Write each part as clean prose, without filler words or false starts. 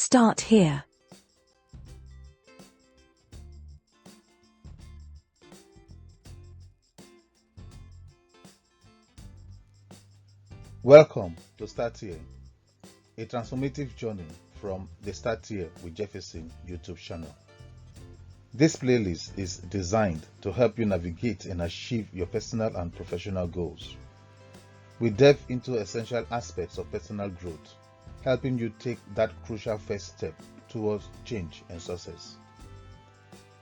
Start here. Welcome to Start Here, a transformative journey from the Start Here with Jefferson YouTube channel. This playlist is designed to help you navigate and achieve your personal and professional goals. We delve into essential aspects of personal growth, helping you take that crucial first step towards change and success.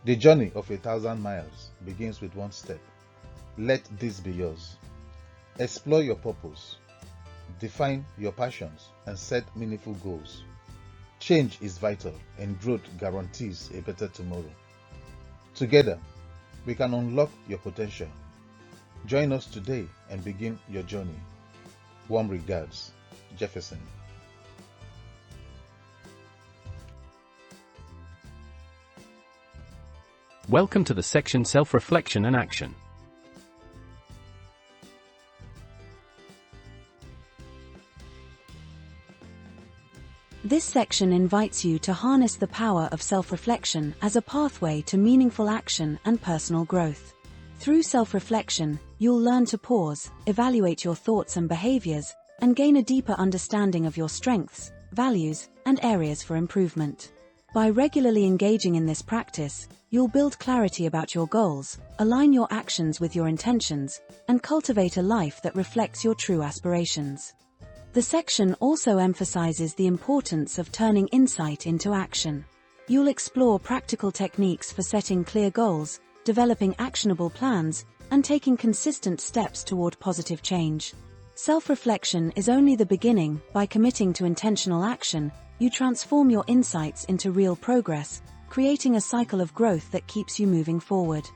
The journey of 1,000 miles begins with one step. Let this be yours. Explore your purpose. Define your passions and set meaningful goals. Change is vital and growth guarantees a better tomorrow. Together, we can unlock your potential. Join us today and begin your journey. Warm regards, Jefferson. Welcome to the section Self-Reflection and Action. This section invites you to harness the power of self-reflection as a pathway to meaningful action and personal growth. Through self-reflection, you'll learn to pause, evaluate your thoughts and behaviors, and gain a deeper understanding of your strengths, values, and areas for improvement. By regularly engaging in this practice, you'll build clarity about your goals, align your actions with your intentions, and cultivate a life that reflects your true aspirations. The section also emphasizes the importance of turning insight into action. You'll explore practical techniques for setting clear goals, developing actionable plans, and taking consistent steps toward positive change. Self-reflection is only the beginning. By committing to intentional action, you transform your insights into real progress, creating a cycle of growth that keeps you moving forward.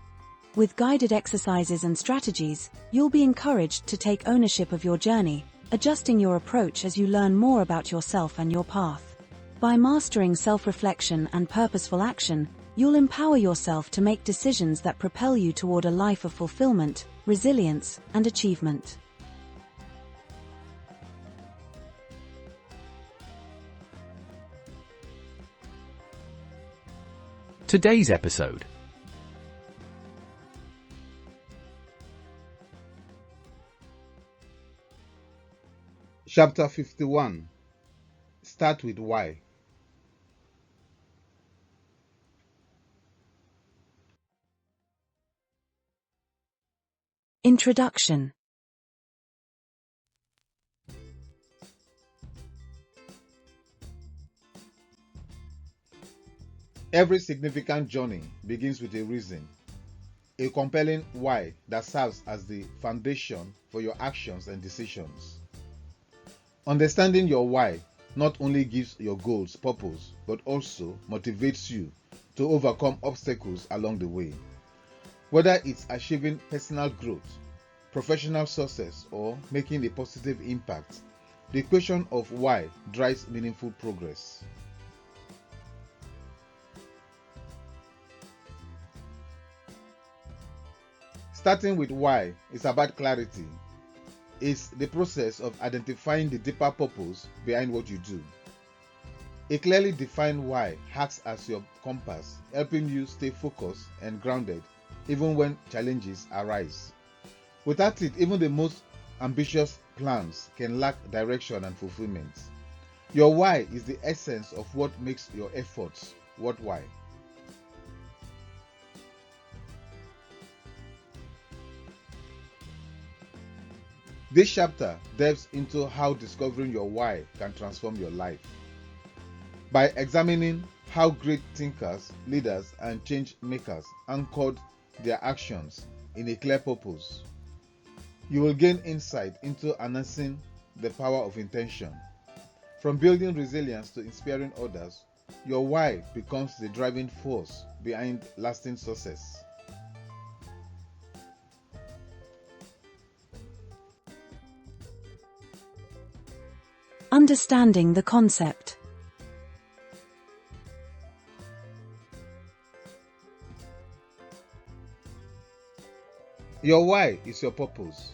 With guided exercises and strategies, you'll be encouraged to take ownership of your journey, adjusting your approach as you learn more about yourself and your path. By mastering self-reflection and purposeful action, you'll empower yourself to make decisions that propel you toward a life of fulfillment, resilience, and achievement. Today's episode. Chapter 51. Start with why. Introduction. Every significant journey begins with a reason, a compelling why that serves as the foundation for your actions and decisions. Understanding your why not only gives your goals purpose, but also motivates you to overcome obstacles along the way. Whether it's achieving personal growth, professional success, or making a positive impact, the question of why drives meaningful progress. Starting with why is about clarity. It's the process of identifying the deeper purpose behind what you do. A clearly defined why acts as your compass, helping you stay focused and grounded even when challenges arise. Without it, even the most ambitious plans can lack direction and fulfillment. Your why is the essence of what makes your efforts worthwhile. This chapter delves into how discovering your why can transform your life. By examining how great thinkers, leaders, and change makers anchored their actions in a clear purpose, you will gain insight into harnessing the power of intention. From building resilience to inspiring others, your why becomes the driving force behind lasting success. Understanding the concept. Your why is your purpose,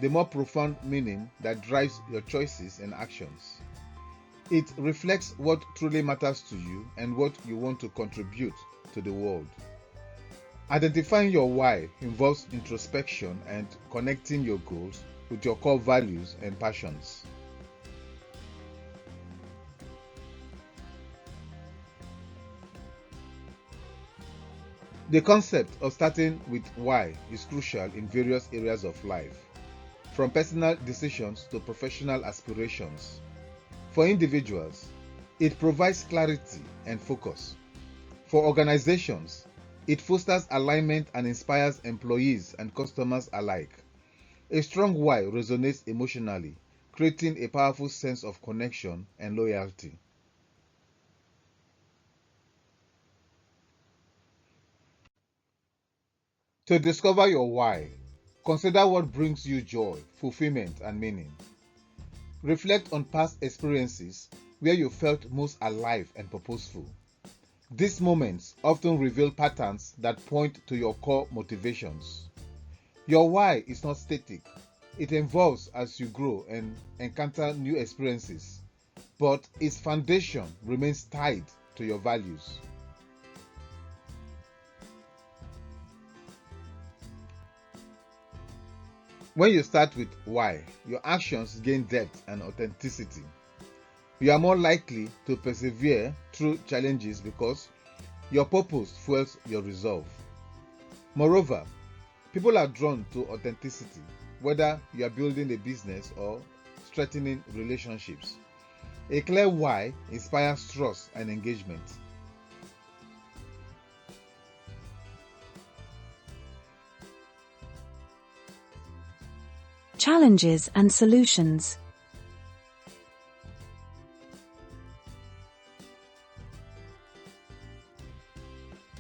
the more profound meaning that drives your choices and actions. It reflects what truly matters to you and what you want to contribute to the world. Identifying your why involves introspection and connecting your goals with your core values and passions. The concept of starting with why is crucial in various areas of life, from personal decisions to professional aspirations. For individuals, it provides clarity and focus. For organizations, it fosters alignment and inspires employees and customers alike. A strong why resonates emotionally, creating a powerful sense of connection and loyalty. To discover your why, consider what brings you joy, fulfillment, and meaning. Reflect on past experiences where you felt most alive and purposeful. These moments often reveal patterns that point to your core motivations. Your why is not static. It evolves as you grow and encounter new experiences, but its foundation remains tied to your values. When you start with why, your actions gain depth and authenticity. You are more likely to persevere through challenges because your purpose fuels your resolve. Moreover, people are drawn to authenticity, whether you are building a business or strengthening relationships. A clear why inspires trust and engagement. Challenges and solutions.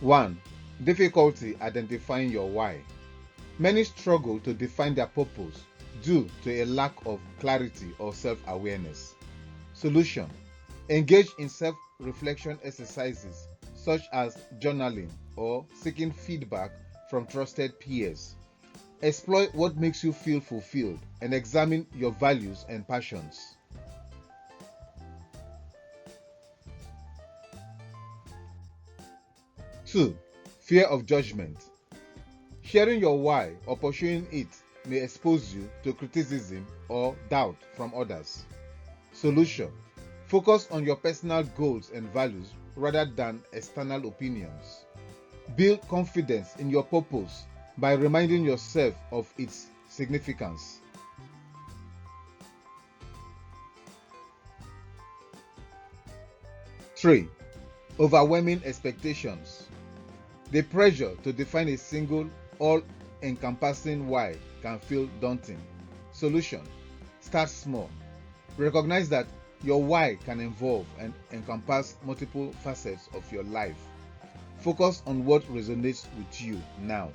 One, difficulty identifying your why. Many struggle to define their purpose due to a lack of clarity or self-awareness. Solution: engage in self-reflection exercises such as journaling or seeking feedback from trusted peers. Explore what makes you feel fulfilled and examine your values and passions. Two, fear of judgment. Sharing your why or pursuing it may expose you to criticism or doubt from others. Solution: focus on your personal goals and values rather than external opinions. Build confidence in your purpose by reminding yourself of its significance. Three, overwhelming expectations. The pressure to define a single, all-encompassing why can feel daunting. Solution: start small. Recognize that your why can evolve and encompass multiple facets of your life. Focus on what resonates with you now.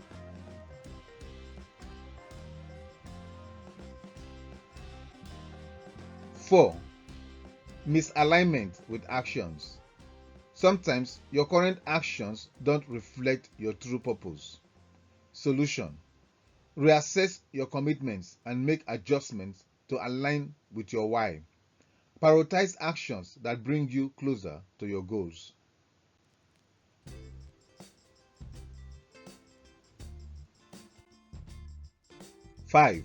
4. Misalignment with actions. Sometimes your current actions don't reflect your true purpose. Solution: reassess your commitments and make adjustments to align with your why. Prioritize actions that bring you closer to your goals. 5.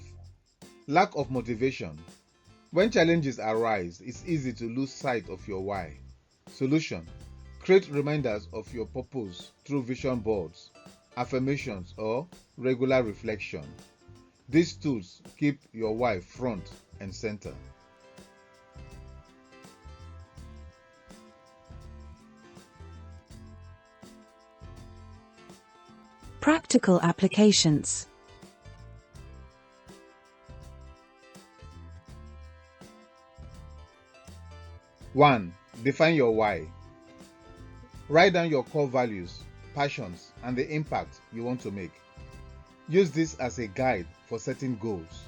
Lack of motivation. When challenges arise, it's easy to lose sight of your why. Solution: create reminders of your purpose through vision boards, affirmations, or regular reflection. These tools keep your why front and center. Practical applications. One, define your why. Write down your core values, passions, and the impact you want to make. Use this as a guide for setting goals.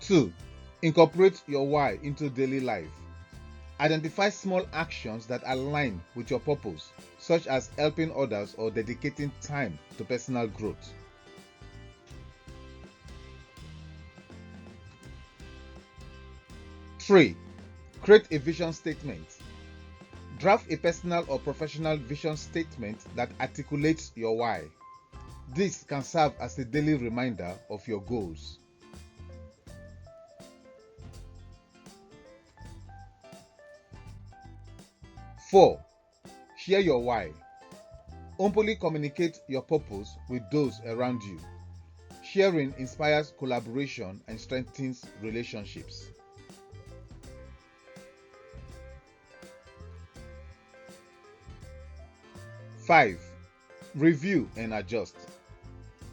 2. Incorporate your why into daily life. Identify small actions that align with your purpose, such as helping others or dedicating time to personal growth. 3. Create a vision statement. Draft a personal or professional vision statement that articulates your why. This can serve as a daily reminder of your goals. 4. Share your why. Openly communicate your purpose with those around you. Sharing inspires collaboration and strengthens relationships. 5. Review and adjust.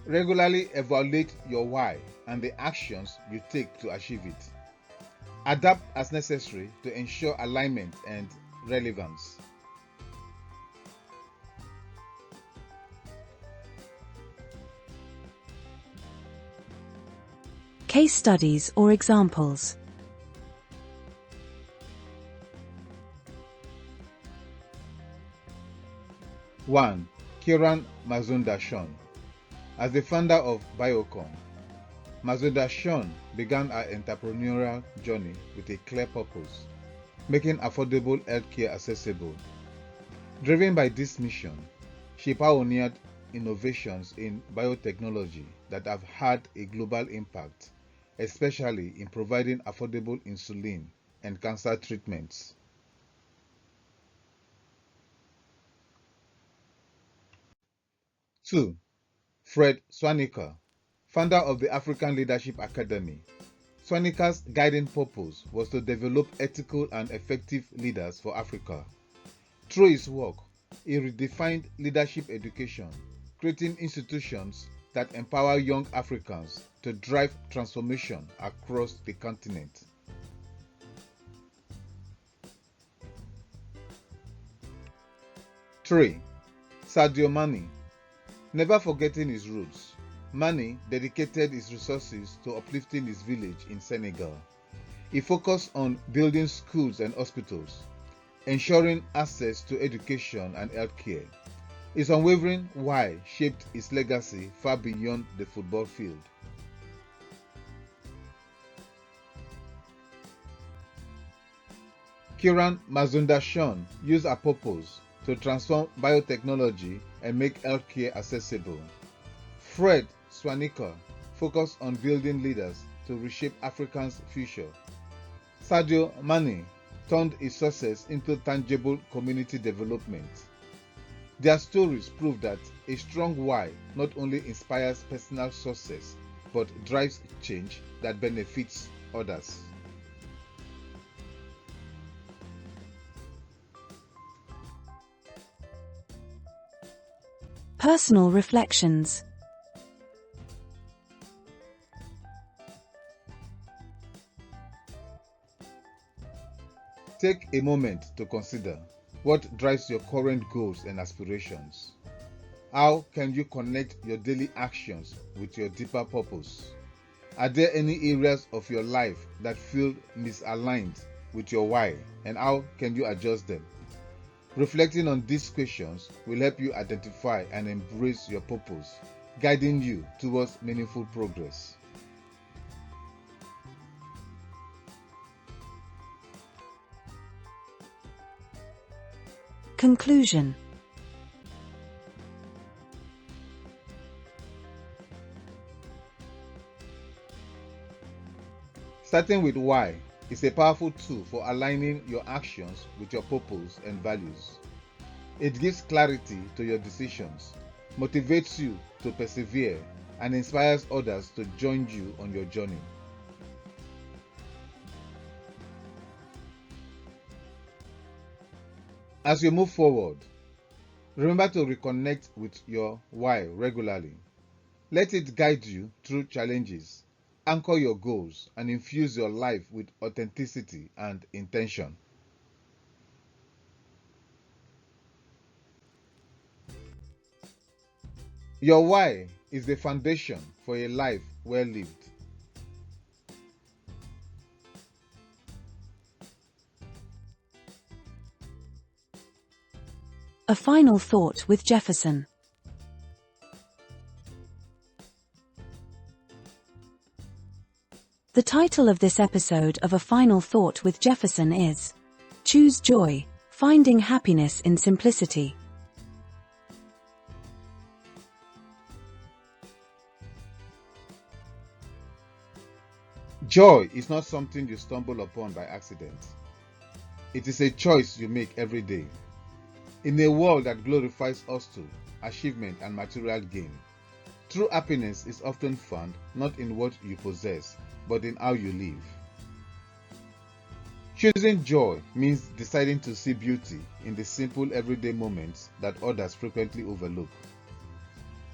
Regularly evaluate your why and the actions you take to achieve it. Adapt as necessary to ensure alignment and relevance. Case studies or examples. One. Kiran Mazumdar-Shaw. As the founder of Biocom, Mazumdar-Shaw began her entrepreneurial journey with a clear purpose: making affordable healthcare accessible. Driven by this mission, she pioneered innovations in biotechnology that have had a global impact, especially in providing affordable insulin and cancer treatments. 2. Fred Swaniker, founder of the African Leadership Academy. Swaniker's guiding purpose was to develop ethical and effective leaders for Africa. Through his work, he redefined leadership education, creating institutions that empower young Africans to drive transformation across the continent. 3. Sadio Mane. Never forgetting his roots, Mane dedicated his resources to uplifting his village in Senegal. He focused on building schools and hospitals, ensuring access to education and healthcare. His unwavering why shaped his legacy far beyond the football field. Kiran Mazumdar-Shaw used her purpose to transform biotechnology and make healthcare accessible. Fred Swaniker focused on building leaders to reshape Africa's future. Sadio Mane turned his success into tangible community development. Their stories prove that a strong why not only inspires personal success but drives change that benefits others. Personal reflections. Take a moment to consider what drives your current goals and aspirations. How can you connect your daily actions with your deeper purpose? Are there any areas of your life that feel misaligned with your why, and how can you adjust them? Reflecting on these questions will help you identify and embrace your purpose, guiding you towards meaningful progress. Conclusion. Starting with why is a powerful tool for aligning your actions with your purpose and values. It gives clarity to your decisions, motivates you to persevere, and inspires others to join you on your journey. As you move forward, remember to reconnect with your why regularly. Let it guide you through challenges, anchor your goals, and infuse your life with authenticity and intention. Your why is the foundation for a life well lived. A final thought with Jefferson. The title of this episode of A Final Thought with Jefferson is Choose Joy, Finding Happiness in Simplicity. Joy is not something you stumble upon by accident. It is a choice you make every day. In a world that glorifies hustle, achievement, and material gain, true happiness is often found not in what you possess, but in how you live. Choosing joy means deciding to see beauty in the simple everyday moments that others frequently overlook.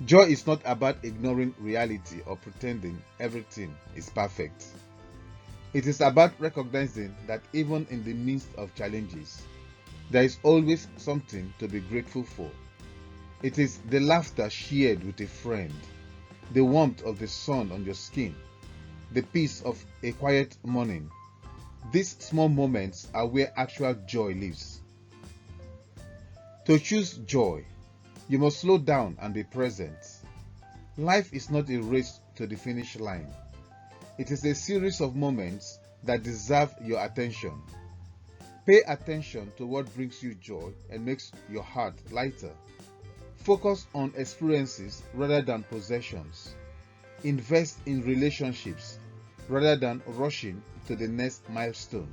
Joy is not about ignoring reality or pretending everything is perfect. It is about recognizing that even in the midst of challenges, there is always something to be grateful for. It is the laughter shared with a friend, the warmth of the sun on your skin, the peace of a quiet morning. These small moments are where actual joy lives. To choose joy, you must slow down and be present. Life is not a race to the finish line. It is a series of moments that deserve your attention. Pay attention to what brings you joy and makes your heart lighter. Focus on experiences rather than possessions. Invest in relationships rather than rushing to the next milestone.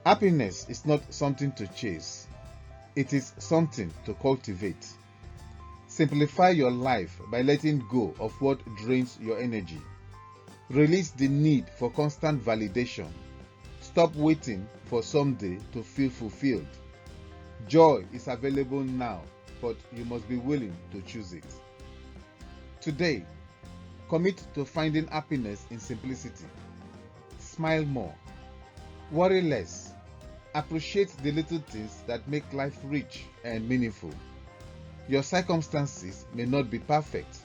Happiness is not something to chase. It is something to cultivate. Simplify your life by letting go of what drains your energy. Release the need for constant validation. Stop waiting for someday to feel fulfilled. Joy is available now, but you must be willing to choose it. Today, commit to finding happiness in simplicity. Smile more. Worry less. Appreciate the little things that make life rich and meaningful. Your circumstances may not be perfect,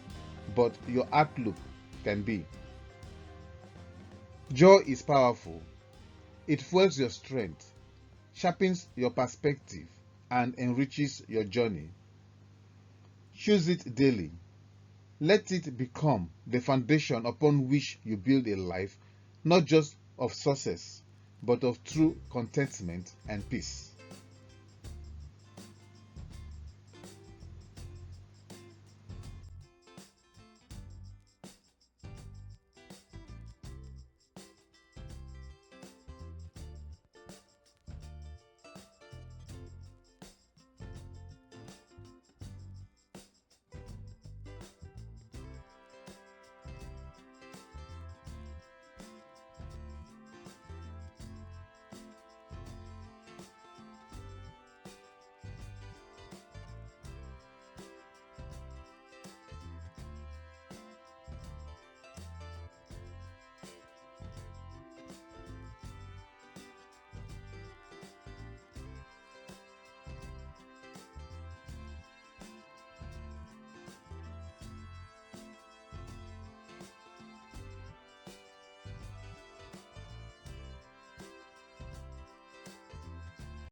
but your outlook can be. Joy is powerful. It fuels your strength, sharpens your perspective, and enriches your journey. Choose it daily. Let it become the foundation upon which you build a life not just of success, but of true contentment and peace.